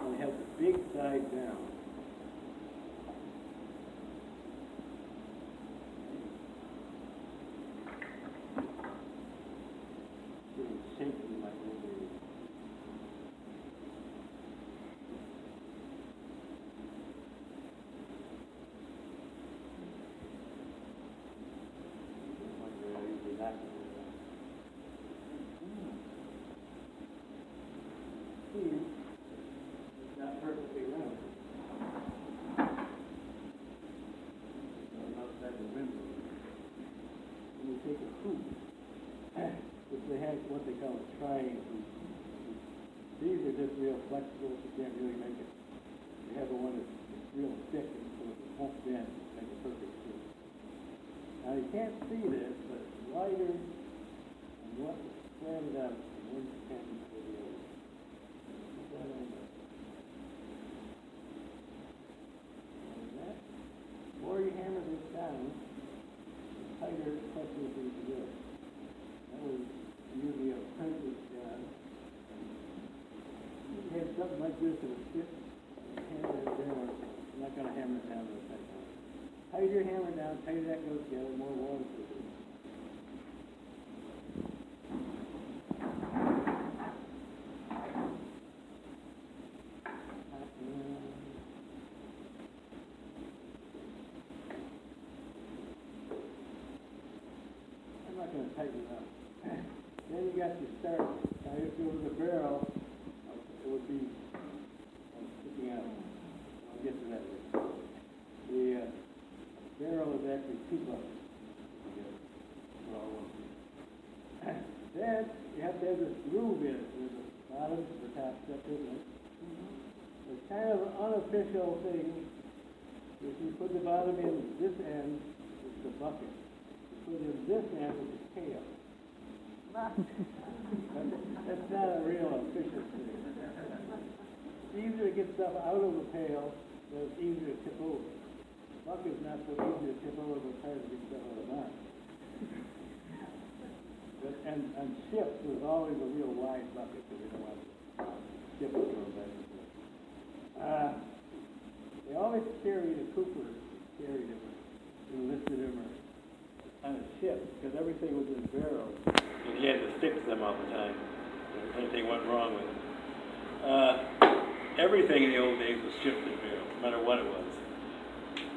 and it has a big side down. It's shaking like a baby. It's not perfectly round. Outside the window. When you take a hoop, which they have what they call a trying hoop. These are just real flexible, you can't really make it. They have the one that's real thick, and so it won't bend, make a perfect hoop. Now you can't see this, but it's lighter and what slam it up from one end to the other. The more you hammer this down, the tighter it presses into this. That was usually a apprentice job. You have something like this that would fit, hammer it down. I'm not going to hammer it down to the tight one. Tighter your hammer down, tighter that goes together, more water to it. Going to tighten it up. Then you got your start. Now if it was a barrel, it would be sticking out. I'll get to that later. The barrel is actually two buckets together. Then you have to have this groove in it. There's a bottom, the top separate. It's kind of an unofficial thing. If you put the bottom in this end, it's the bucket. Put in this end with the tail. That's not a real official thing. It's easier to get stuff out of the pail than it's easier to tip over. Bucket's not so easy to tip over, but it's hard to get stuff out of mine. And ships, there's always a real wide bucket that you don't want to skip it from back and forth. They always carry the coopers, carried him, enlisted him, on a ship, because everything was in barrels, and he had to fix them all the time. If anything went wrong with them. Everything in the old days was shipped in barrels, no matter what it was.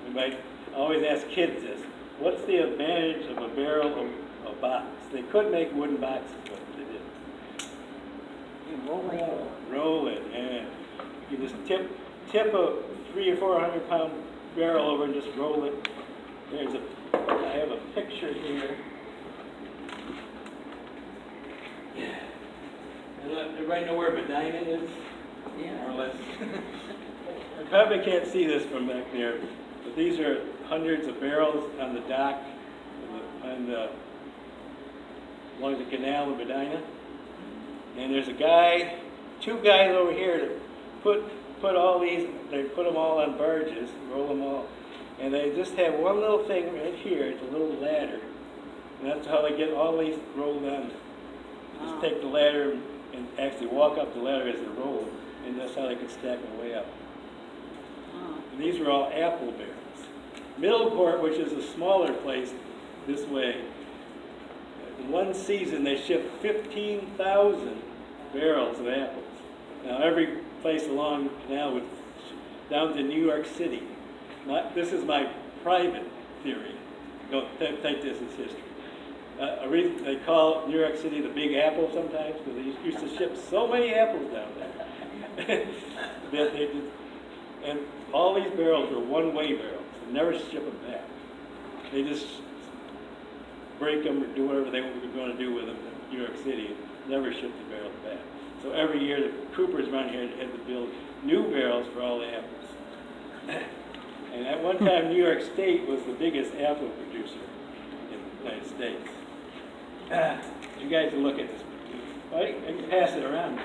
We might always ask kids this: what's the advantage of a barrel or a box? They could make wooden boxes, but they didn't. You roll it, and you just tip a 300 or 400 pound barrel over and just roll it. I have a picture here. Everybody know where Medina is? Yeah. More or less. You probably can't see this from back there, but these are hundreds of barrels on the dock along the canal of Medina. And there's two guys over here that put all these, they put them all on barges, roll them all. And they just have one little thing right here, it's a little ladder. And that's how they get all these rolled on. Just take the ladder and actually walk up the ladder as they roll, and that's how they can stack them way up. And these were all apple barrels. Middleport, which is a smaller place this way, in one season they shipped 15,000 barrels of apples. Now every place along the canal would down to New York City. This is my private theory. Don't take this as history. A reason they call New York City the Big Apple sometimes, because they used to ship so many apples down there. And all these barrels were one-way barrels. They never ship them back. They just break them or do whatever they were going to do with them in New York City and never ship the barrels back. So every year the coopers around here had to build new barrels for all the apples. And at one time, New York State was the biggest apple producer in the United States. You guys can look at this. Well, I can pass it around.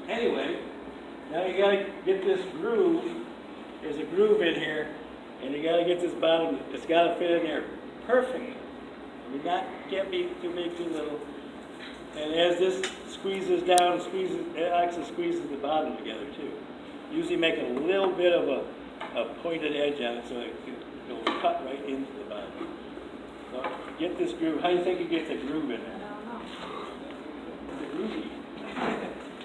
Anyway, now you got to get this groove. There's a groove in here, and you got to get this bottom. It's got to fit in there perfectly. You can't be too big, too little. And as this squeezes down, it actually squeezes the bottom together too. Usually make a little bit of a pointed edge on it so it'll cut right into the bottom. So get this groove. How do you think you get the groove in there? The groovy.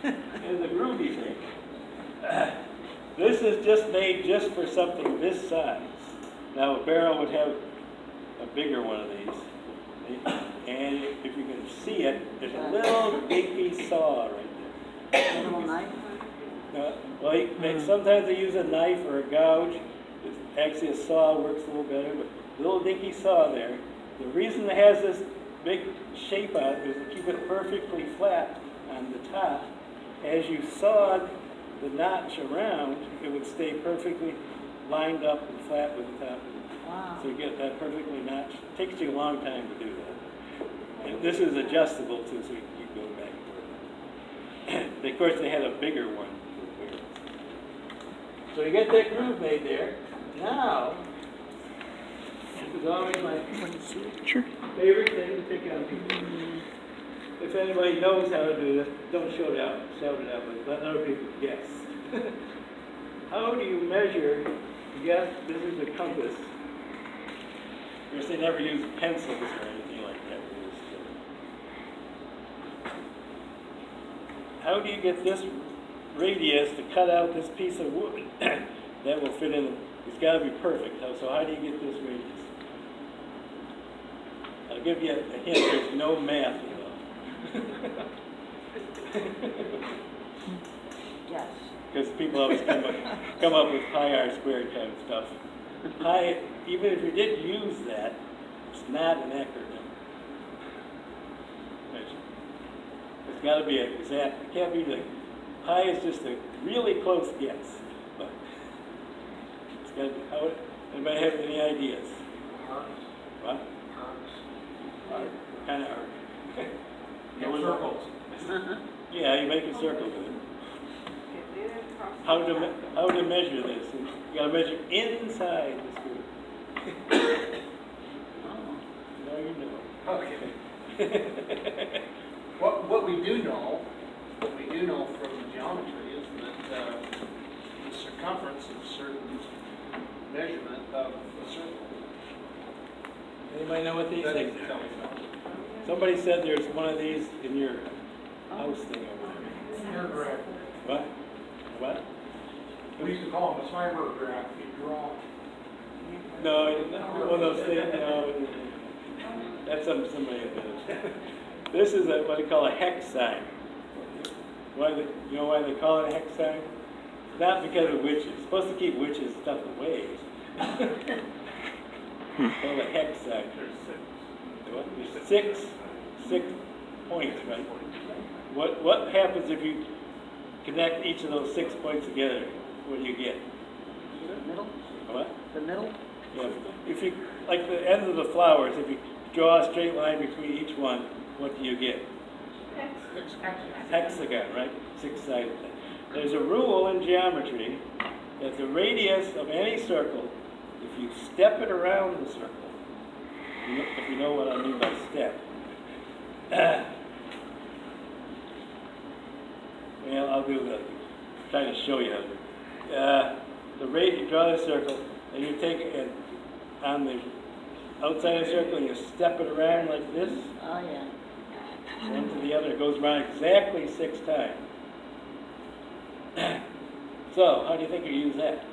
And the groovy thing. This is just made just for something this size. Now a barrel would have a bigger one of these. And if you can see it, there's a little dinky saw right there. A little knife? Well, sometimes they use a knife or a gouge. Actually, a saw works a little better, but a little dinky saw there. The reason it has this big shape on it is to keep it perfectly flat on the top. As you sawed the notch around, it would stay perfectly lined up and flat with the top. Wow. So you get that perfectly notched. It takes you a long time to do that. And this is adjustable too, so you can keep going back and forth. Of course, they had a bigger one. So you get that groove made there. Now, this is always my favorite thing to pick on people. If anybody knows how to do this, don't shout it out, but let other people guess. How do you measure? Yes, this is a compass. Of course, they never use pencils or anything like that. How do you get this radius to cut out this piece of wood that will fit in? It's got to be perfect. So how do you get this radius? I'll give you a hint. There's no math involved. Yes. Because people always come up with pi r squared kind of stuff. Pi, even if you did use that, it's not an accurate number. It's got to be exact. It can't be like pi is just a really close guess. But it's got to be. Anybody have any ideas? What? Art. What kind of art? Circles. Yeah, you make a circle with it. How to measure this? You got to measure inside this group. Now you know. Okay. What we do know from the geometry is that the circumference is a certain measurement of a circle. Anybody know what these That things tells are? you something. Somebody said there's one of these in your house thing over You're correct. there. What? What? We used to call them a slimer graph. You draw. No, one of those things. No, that's somebody invented. This is what they call a hex sign. You know why they call it a hex sign? Not because of witches. It's supposed to keep witches stuff away. It's called a hex sign. There's six points, right? What happens if you connect each of those 6 points together? What do you get? The middle? What? The middle? Yeah. If you, like the ends of the flowers, if you draw a straight line between each one, what do you get? Hexagon, right? Six-sided thing. There's a rule in geometry that the radius of any circle, if you step it around the circle, if you know what I mean by step. Well, I'll try to show you. The rate, you draw the circle, and you take it on the outside of the circle, and you step it around like this, Oh, yeah. one to the other. It goes around exactly 6 times. So, how do you think you use that?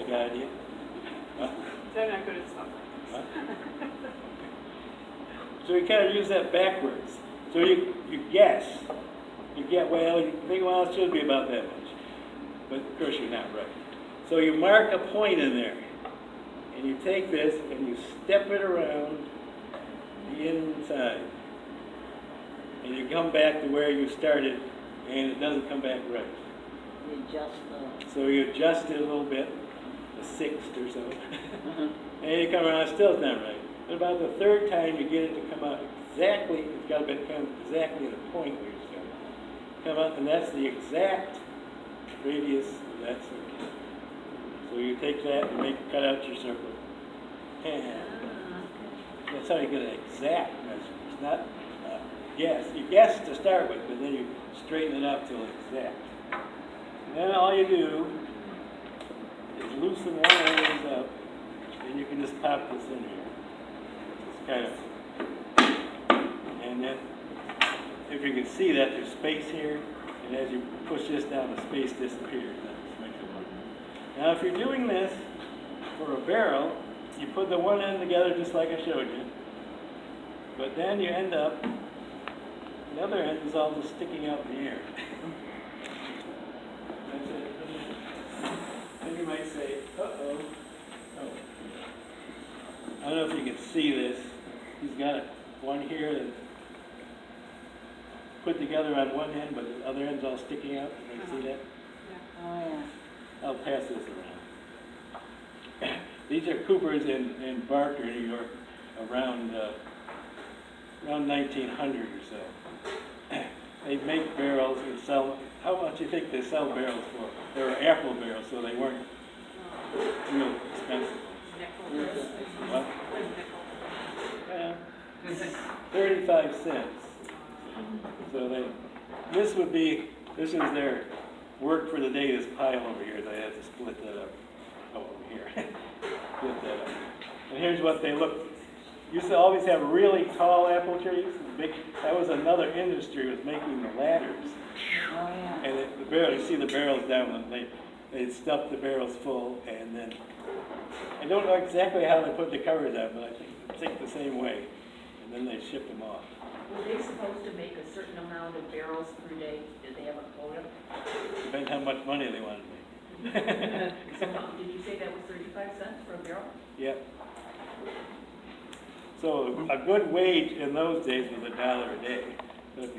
Got an idea? Huh? They're not good at stuff. Huh? So you kind of use that backwards. So you guess. You get, well, you think, well, it should be about that much. But of course you're not right. So you mark a point in there. And you take this and you step it around the inside. And you come back to where you started, and it doesn't come back right. You adjust the... So you adjust it a little bit, a sixth or so. And you come around, it's still not right. But about the 3rd time you get it to come out exactly, it's got to come exactly at the point where you started. Come out, and that's the exact radius of that circle. So you take that and cut out your circle. And that's how you get an exact measurement, not guess. You guess to start with, but then you straighten it up till exact. And then all you do is loosen one of these up, and you can just pop this in here. Just kind of, and then if you can see that there's space here, and as you push this down, the space disappears. That just makes it work. Now, if you're doing this for a barrel, you put the one end together just like I showed you, but then you end up, the other end is all just sticking out in the air. That's it. Then you might say, uh-oh. Oh. I don't know if you can see this. He's got one here that's put together on one end, but the other end's all sticking out. Can you see that? Oh, yeah. I'll pass this around. These are Coopers in Barker, New York, around 1900 or so. They make barrels and sell them. How much do you think they sell barrels for? They were apple barrels, so they weren't real expensive. What? Yeah, 35 cents. So this is their work for the day, this pile over here. They had to split that up. Oh, over here. Split that up. And here's what they look. Used to always have really tall apple trees. That was another industry, was making the ladders. Oh, yeah. And the barrel, you see the barrels down, and they'd stuff the barrels full, and then, I don't know exactly how they put the covers on, but I think the same way. And then they ship them off. Were they supposed to make a certain amount of barrels per day? Did they have a quota? Depends how much money they wanted to make. Did you say that was 35 cents for a barrel? Yep. So a good wage in those days was $1 a day. So if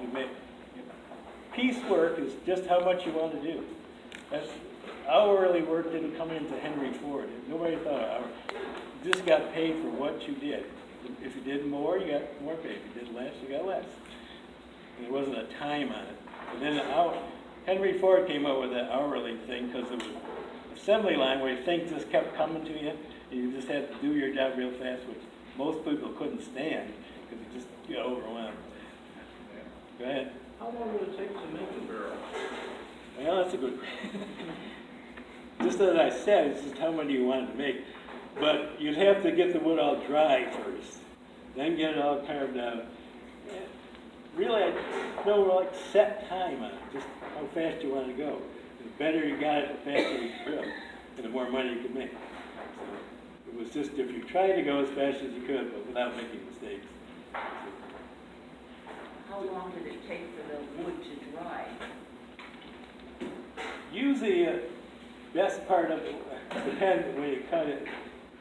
you make piecework is just how much you want to do. That's hourly work didn't come into Henry Ford. Nobody thought of hour. You just got paid for what you did. If you did more, you got more paid. If you did less, you got less. And there wasn't a time on it. But then Henry Ford came up with that hourly thing because it was an assembly line where things just kept coming to you, and you just had to do your job real fast, which most people couldn't stand because you just got overwhelmed. Go ahead. How long would it take to make a barrel? Well, that's a good question. Just as I said, it's just how many you wanted to make. But you'd have to get the wood all dry first, then get it all carved out. Really, no like set time on it, just how fast you want to go. The better you got it, the faster you could go, and the more money you could make. So it was just if you tried to go as fast as you could, but without making mistakes. How long did it take for the wood to dry? Usually, best part of it, depends when you cut it,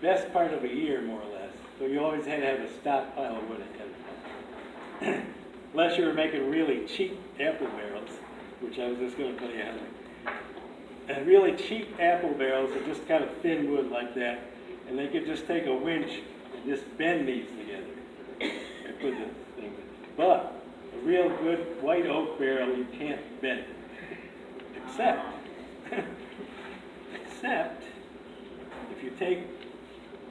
best part of a year more or less. So you always had to have a stockpile of wood ahead of time. Unless you were making really cheap apple barrels, which I was just going to tell you how to. And really cheap apple barrels are just kind of thin wood like that, and they could just take a winch and just bend these together and put the thing in. But a real good white oak barrel you can't bend, except if you take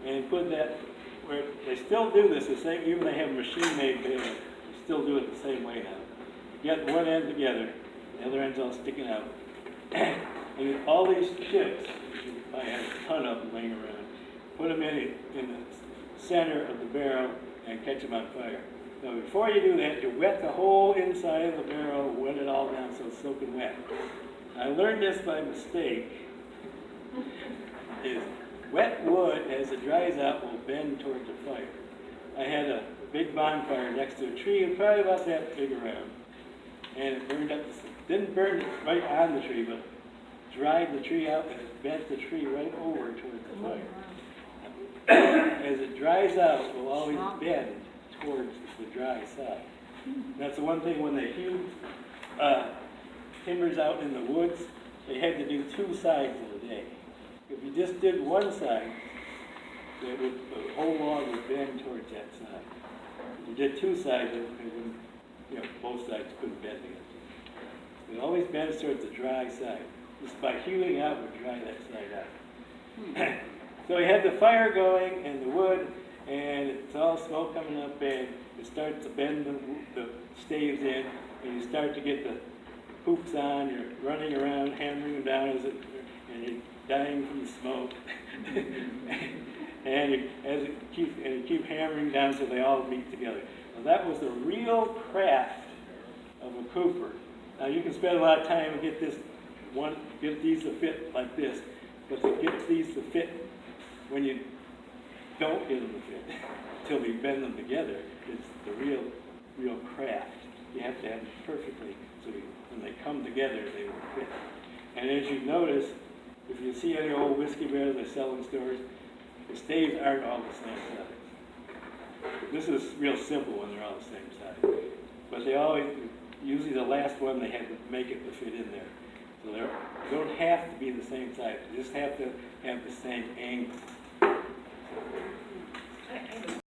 and put that where they still do this the same, even they have machine-made barrels, they still do it the same way now. You get one end together, the other end's all sticking out. And all these chips, I have a ton of them laying around, put them in the center of the barrel and catch them on fire. Now before you do that, you wet the whole inside of the barrel, wet it all down so it's soaking wet. I learned this by mistake, is wet wood, as it dries out, will bend towards the fire. I had a big bonfire next to a tree, probably about that big around, and it burned up, didn't burn right on the tree, but dried the tree out, and it bent the tree right over towards the fire. As it dries out, it will always bend towards the dry side. That's the one thing when they hewed timbers out in the woods, they had to do two sides of the day. If you just did one side, the whole log would bend towards that side. If you did two sides, it wouldn't, both sides couldn't bend together. It always bends towards the dry side. Just by hewing out, would dry that side out. So you have the fire going and the wood, and it's all smoke coming up, and it starts to bend the staves in, and you start to get the hoops on, you're running around, hammering them down, and you're dying from the smoke. And you keep hammering down so they all meet together. Now that was the real craft of a cooper. Now you can spend a lot of time and get these to fit like this, but to get these to fit when you don't get them to fit, until we bend them together, it's the real craft. You have to have it perfectly, so when they come together, they will fit. And as you notice, if you see any old whiskey barrels they sell in stores, the staves aren't all the same size. This is real simple when they're all the same size. But they always, usually the last one, they have to make it to fit in there. So they don't have to be the same size. They just have to have the same angle.